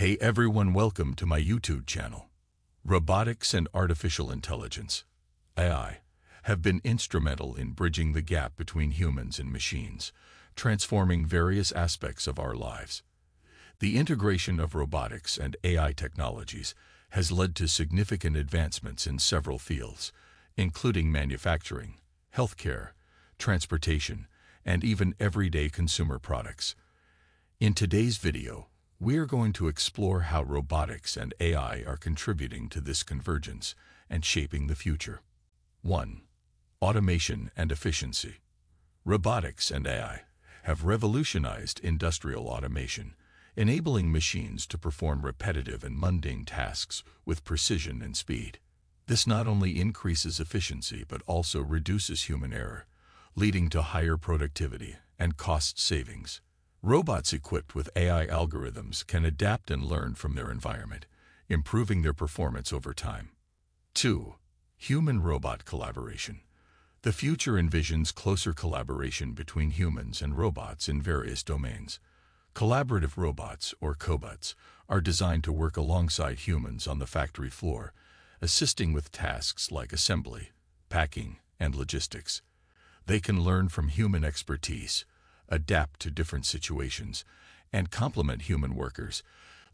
Hey everyone, welcome to my YouTube channel. Robotics and artificial intelligence, AI, have been instrumental in bridging the gap between humans and machines, transforming various aspects of our lives. The integration of robotics and AI technologies has led to significant advancements in several fields, including manufacturing, healthcare, transportation, and even everyday consumer products. In today's video, we are going to explore how robotics and AI are contributing to this convergence and shaping the future. 1. Automation and efficiency. Robotics and AI have revolutionized industrial automation, enabling machines to perform repetitive and mundane tasks with precision and speed. This not only increases efficiency but also reduces human error, leading to higher productivity and cost savings. Robots equipped with AI algorithms can adapt and learn from their environment, improving their performance over time. 2. Human-robot collaboration. The future envisions closer collaboration between humans and robots in various domains. Collaborative robots, or cobots, are designed to work alongside humans on the factory floor, assisting with tasks like assembly, packing, and logistics. They can learn from human expertise, adapt to different situations, and complement human workers,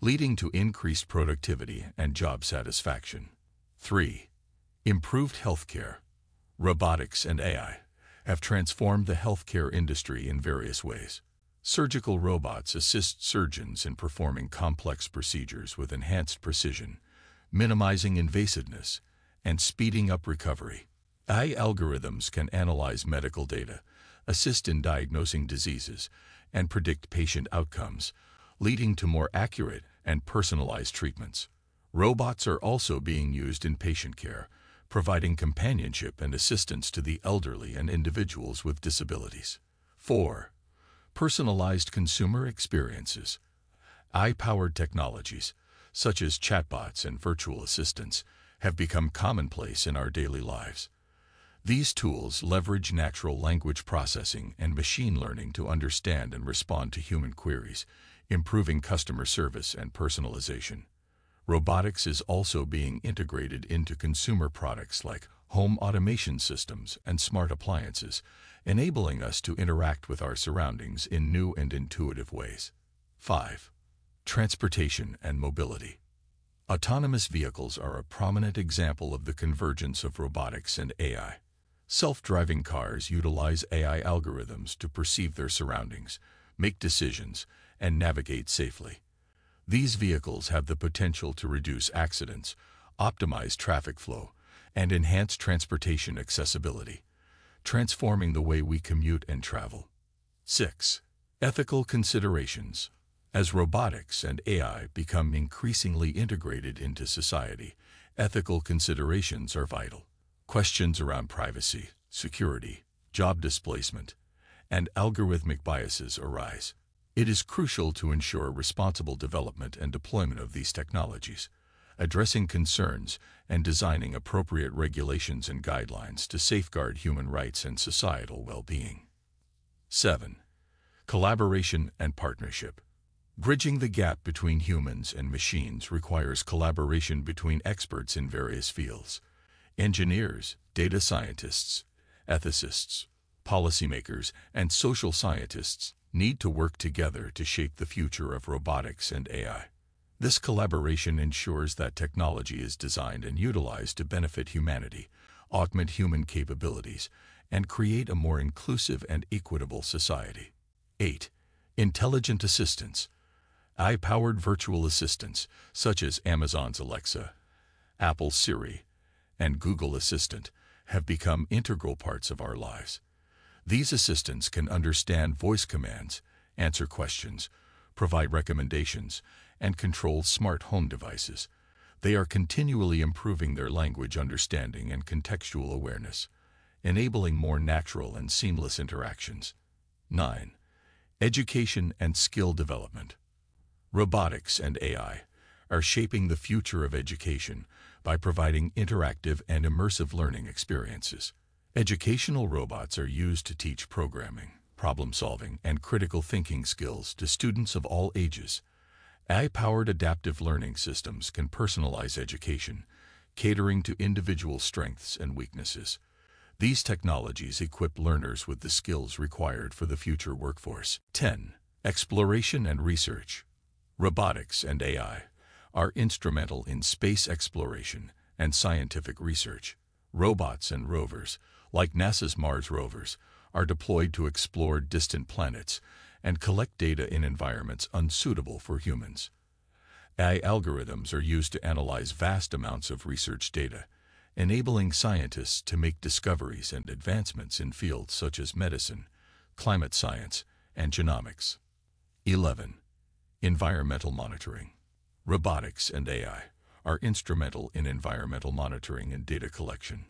leading to increased productivity and job satisfaction. 3. Improved healthcare. Robotics and AI have transformed the healthcare industry in various ways. Surgical robots assist surgeons in performing complex procedures with enhanced precision, minimizing invasiveness, and speeding up recovery. AI algorithms can analyze medical data, assist in diagnosing diseases, and predict patient outcomes, leading to more accurate and personalized treatments. Robots are also being used in patient care, providing companionship and assistance to the elderly and individuals with disabilities. 4. Personalized consumer experiences. AI-powered technologies, such as chatbots and virtual assistants, have become commonplace in our daily lives. These tools leverage natural language processing and machine learning to understand and respond to human queries, improving customer service and personalization. Robotics is also being integrated into consumer products like home automation systems and smart appliances, enabling us to interact with our surroundings in new and intuitive ways. 5. Transportation and mobility. Autonomous vehicles are a prominent example of the convergence of robotics and AI. Self-driving cars utilize AI algorithms to perceive their surroundings, make decisions, and navigate safely. These vehicles have the potential to reduce accidents, optimize traffic flow, and enhance transportation accessibility, transforming the way we commute and travel. 6. Ethical considerations. As robotics and AI become increasingly integrated into society, ethical considerations are vital. Questions around privacy, security, job displacement, and algorithmic biases arise. It is crucial to ensure responsible development and deployment of these technologies, addressing concerns and designing appropriate regulations and guidelines to safeguard human rights and societal well-being. 7. Collaboration and partnership. Bridging the gap between humans and machines requires collaboration between experts in various fields. Engineers, data scientists, ethicists, policymakers, and social scientists need to work together to shape the future of robotics and AI. This collaboration ensures that technology is designed and utilized to benefit humanity, augment human capabilities, and create a more inclusive and equitable society. 8. Intelligent assistants. AI-powered virtual assistants, such as Amazon's Alexa, Apple's Siri, and Google Assistant, have become integral parts of our lives. These assistants can understand voice commands, answer questions, provide recommendations, and control smart home devices. They are continually improving their language understanding and contextual awareness, enabling more natural and seamless interactions. 9. Education and skill development. Robotics and AI are shaping the future of education by providing interactive and immersive learning experiences. Educational robots are used to teach programming, problem-solving, and critical thinking skills to students of all ages. AI-powered adaptive learning systems can personalize education, catering to individual strengths and weaknesses. These technologies equip learners with the skills required for the future workforce. 10. Exploration and research. Robotics and AI are instrumental in space exploration and scientific research. Robots and rovers, like NASA's Mars rovers, are deployed to explore distant planets and collect data in environments unsuitable for humans. AI algorithms are used to analyze vast amounts of research data, enabling scientists to make discoveries and advancements in fields such as medicine, climate science, and genomics. 11. Environmental monitoring. Robotics and AI are instrumental in environmental monitoring and data collection.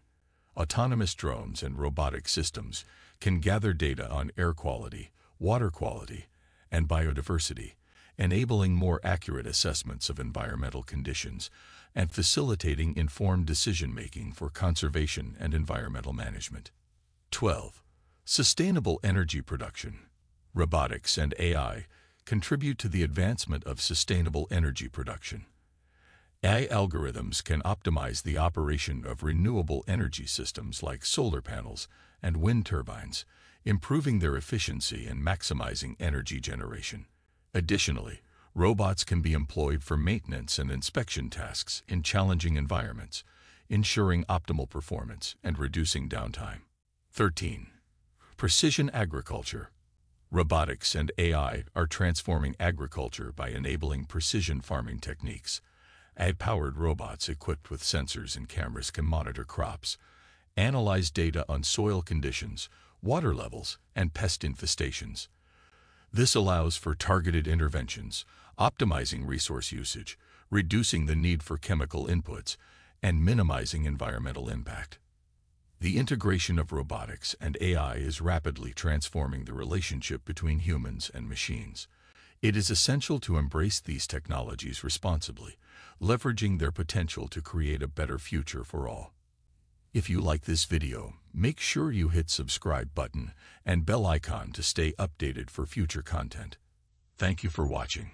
Autonomous drones and robotic systems can gather data on air quality, water quality, and biodiversity, enabling more accurate assessments of environmental conditions and facilitating informed decision-making for conservation and environmental management. 12. Sustainable energy production. Robotics and AI contribute to the advancement of sustainable energy production. AI algorithms can optimize the operation of renewable energy systems like solar panels and wind turbines, improving their efficiency and maximizing energy generation. Additionally, robots can be employed for maintenance and inspection tasks in challenging environments, ensuring optimal performance and reducing downtime. 13. Precision agriculture. Robotics and AI are transforming agriculture by enabling precision farming techniques. AI-powered robots equipped with sensors and cameras can monitor crops, analyze data on soil conditions, water levels, and pest infestations. This allows for targeted interventions, optimizing resource usage, reducing the need for chemical inputs, and minimizing environmental impact. The integration of robotics and AI is rapidly transforming the relationship between humans and machines. It is essential to embrace these technologies responsibly, leveraging their potential to create a better future for all. If you like this video, make sure you hit subscribe button and bell icon to stay updated for future content. Thank you for watching.